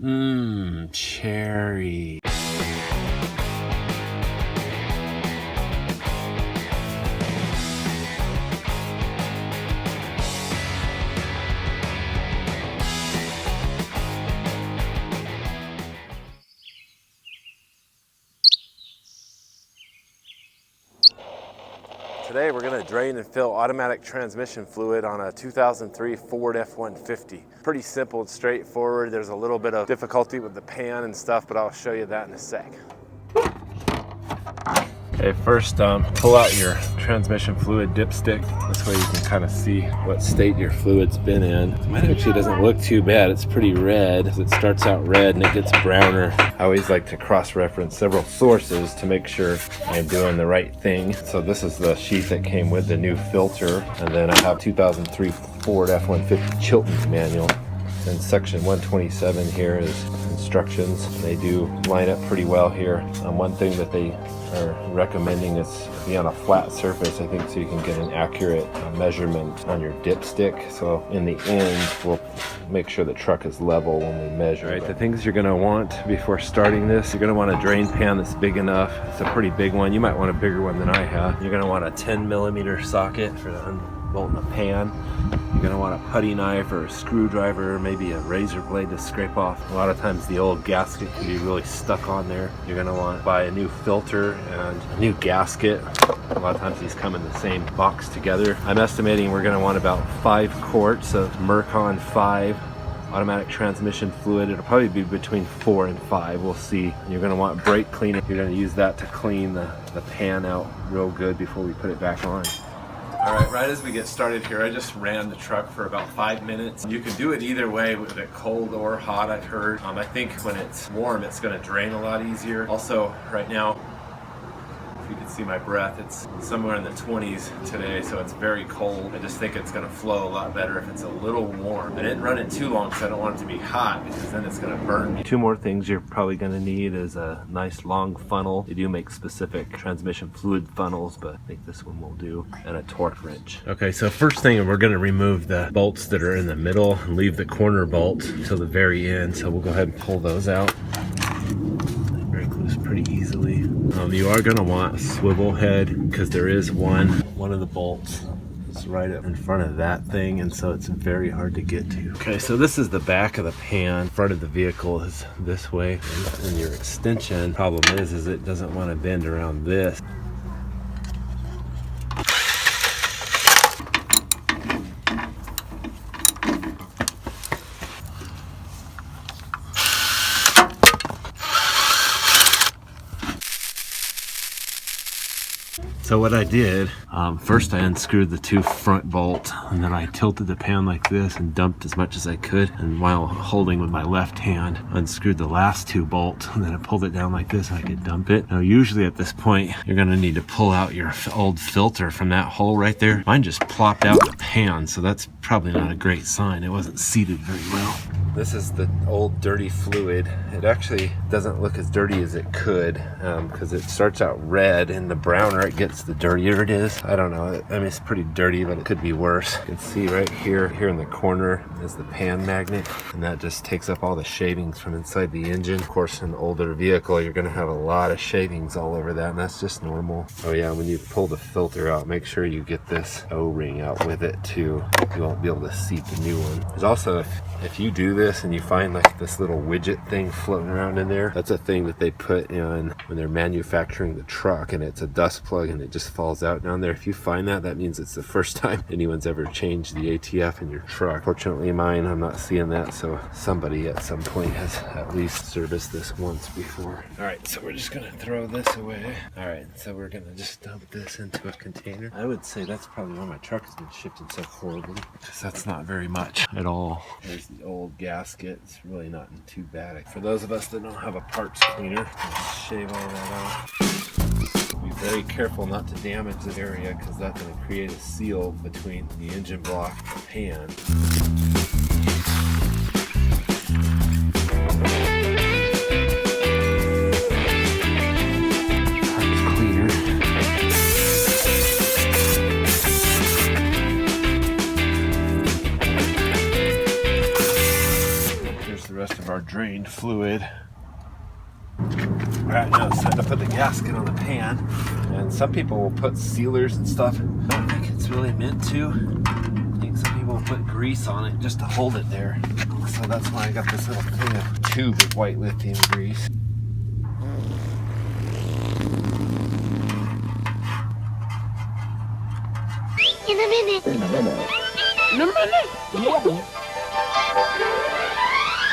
Cherry. Today we're going to drain and fill automatic transmission fluid on a 2003 Ford F-150. Pretty simple and straightforward. There's a little bit of difficulty with the pan and stuff, but I'll show you that in a sec. Okay, first pull out your transmission fluid dipstick. This way you can kind of see what state your fluid's been in. Mine actually doesn't look too bad. It's pretty red. It starts out red and it gets browner. I always like to cross-reference several sources to make sure I'm doing the right thing. So this is the sheet that came with the new filter. And then I have 2003 Ford F-150 Chilton manual. And section 127 here is instructions. They do line up pretty well here. One thing that they are recommending is be on a flat surface, I think, so you can get an accurate measurement on your dipstick. So in the end, we'll make sure the truck is level when we measure. All right, the things you're gonna want before starting this, you're gonna want a drain pan that's big enough. It's a pretty big one. You might want a bigger one than I have. You're gonna want a 10mm socket for unbolting the pan. You're going to want a putty knife or a screwdriver, maybe a razor blade to scrape off. A lot of times the old gasket can be really stuck on there. You're going to want to buy a new filter and a new gasket. A lot of times these come in the same box together. I'm estimating we're going to want about 5 quarts of Mercon 5 automatic transmission fluid. It'll probably be between 4 and 5. We'll see. You're going to want brake cleaner. You're going to use that to clean the pan out real good before we put it back on. All right, right as we get started here, I just ran the truck for about 5 minutes. You can do it either way, with it cold or hot, I've heard. I think when it's warm, it's gonna drain a lot easier. Also, right now, if you can see my breath, it's somewhere in the 20s today, so it's very cold. I just think it's gonna flow a lot better if it's a little warm. I didn't run it too long because I don't want it to be hot, because then it's gonna burn me. 2 more things you're probably gonna need is a nice long funnel. They do make specific transmission fluid funnels, but I think this one will do, and a torque wrench. Okay, so first thing, we're gonna remove the bolts that are in the middle and leave the corner bolt till the very end. So we'll go ahead and pull those out. Break loose pretty easily. You are going to want a swivel head, because there is one of the bolts is right up in front of that thing, and so it's very hard to get to. Okay, so this is the back of the pan. Front of the vehicle is this way, and your extension problem is it doesn't want to bend around this. So what I did, first I unscrewed the 2 front bolts, and then I tilted the pan like this and dumped as much as I could, and while holding with my left hand, unscrewed the last 2 bolts, and then I pulled it down like this and I could dump it. Now usually at this point, you're gonna need to pull out your old filter from that hole right there. Mine just plopped out the pan, so that's probably not a great sign. It wasn't seated very well. This is the old dirty fluid. It actually doesn't look as dirty as it could, because it starts out red, and the browner it gets, the dirtier it is. I don't know. I mean, it's pretty dirty, but it could be worse. You can see right here in the corner is the pan magnet, and that just takes up all the shavings from inside the engine. Of course, in an older vehicle, you're going to have a lot of shavings all over that, and that's just normal. Oh yeah, when you pull the filter out, make sure you get this O-ring out with it too. You won't be able to seat the new one. There's also, if you do this and you find like this little widget thing floating around in there, that's a thing that they put in when they're manufacturing the truck, and it's a dust plug and it just falls out down there. If you find that, that means it's the first time anyone's ever changed the ATF in your truck. Fortunately mine, I'm not seeing that, so somebody at some point has at least serviced this once before. All right, so we're just gonna throw this away. All right, so we're gonna just dump this into a container. I would say that's probably why my truck has been shifted so horribly, because that's not very much at all. There's the old gasket. It's really not in too bad. For those of us that don't have a parts cleaner, let's shave all that off. Be very careful not to damage this area, because that's going to create a seal between the engine block and the pan. Our drain. drained fluid. Alright, now it's time to put the gasket on the pan. And some people will put sealers and stuff. I don't think it's really meant to. I think some people will put grease on it just to hold it there. So that's why I got this little thing of tube of white lithium grease. In a minute.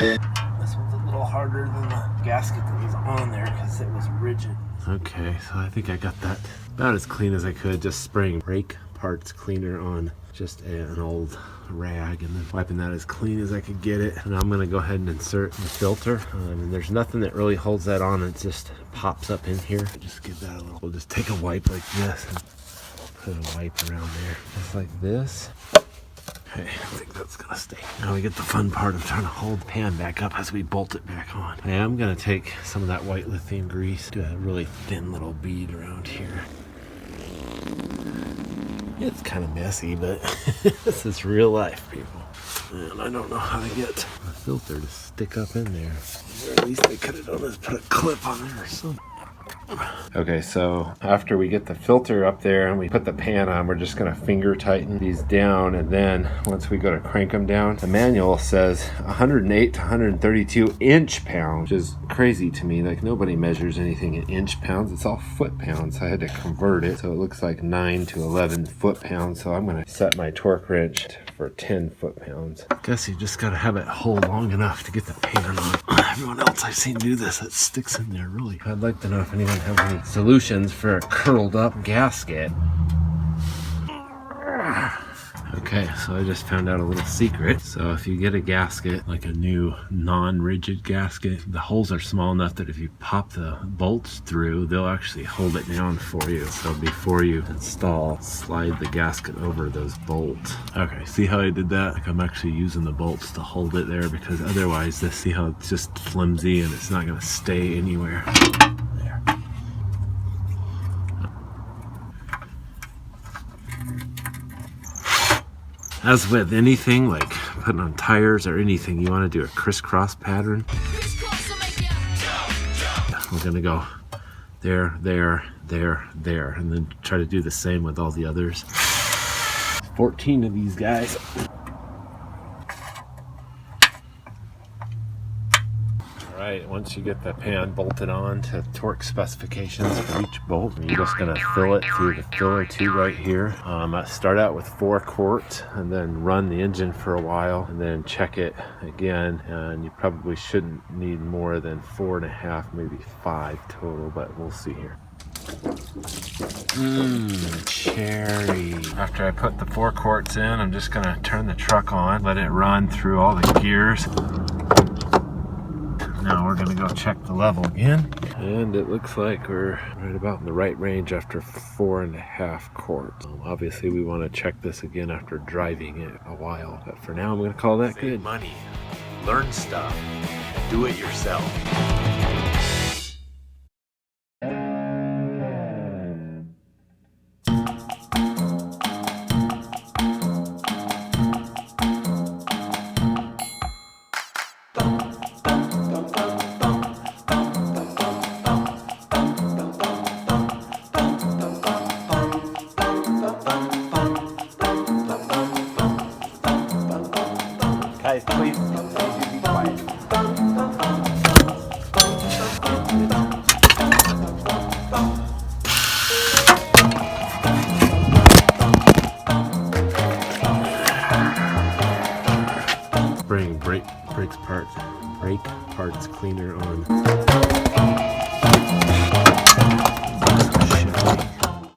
This one's a little harder than the gasket that was on there because it was rigid. Okay, so I think I got that about as clean as I could, just spraying brake parts cleaner on just an old rag and then wiping that as clean as I could get it. And I'm gonna go ahead and insert the filter. And there's nothing that really holds that on, it just pops up in here. Just give that a little, we'll just take a wipe like this and put a wipe around there, just like this. Okay, I think that's gonna stay. Now we get the fun part of trying to hold the pan back up as we bolt it back on. I am gonna take some of that white lithium grease, do a really thin little bead around here. It's kind of messy, but this is real life, people. And I don't know how to get the filter to stick up in there. Or at least they could have done is put a clip on there or something. Okay, so after we get the filter up there and we put the pan on, we're just gonna finger tighten these down, and then once we go to crank them down, the manual says 108 to 132 inch pounds, which is crazy to me. Like, nobody measures anything in inch pounds, it's all foot pounds. So I had to convert it, so it looks like 9 to 11 foot pounds. So I'm gonna set my torque wrench for 10 foot pounds. Guess you just gotta have it hold long enough to get the pan on. Everyone else I've seen do this, it sticks in there really. I'd like to know if anyone has any solutions for a curled up gasket. Okay, so I just found out a little secret. So if you get a gasket, like a new non-rigid gasket, the holes are small enough that if you pop the bolts through, they'll actually hold it down for you. So before you install, slide the gasket over those bolts. Okay, see how I did that? Like, I'm actually using the bolts to hold it there, because otherwise, see how it's just flimsy and it's not gonna stay anywhere. There. As with anything, like putting on tires or anything, you want to do a crisscross pattern. We're gonna go there, there, there, there, and then try to do the same with all the others. 14 of these guys. Alright, once you get the pan bolted on to torque specifications for each bolt, you're just going to fill it through the filler tube right here. I start out with 4 quarts and then run the engine for a while and then check it again, and you probably shouldn't need more than 4.5, maybe 5 total, but we'll see here. Cherry. After I put the 4 quarts in, I'm just going to turn the truck on, let it run through all the gears. Now we're gonna go check the level again, and it looks like we're right about in the right range after 4.5 quarts. Obviously we want to check this again after driving it a while, but for now I'm gonna call that good. Money, learn stuff, do it yourself. Guys, please be quiet. Bring brake parts cleaner on.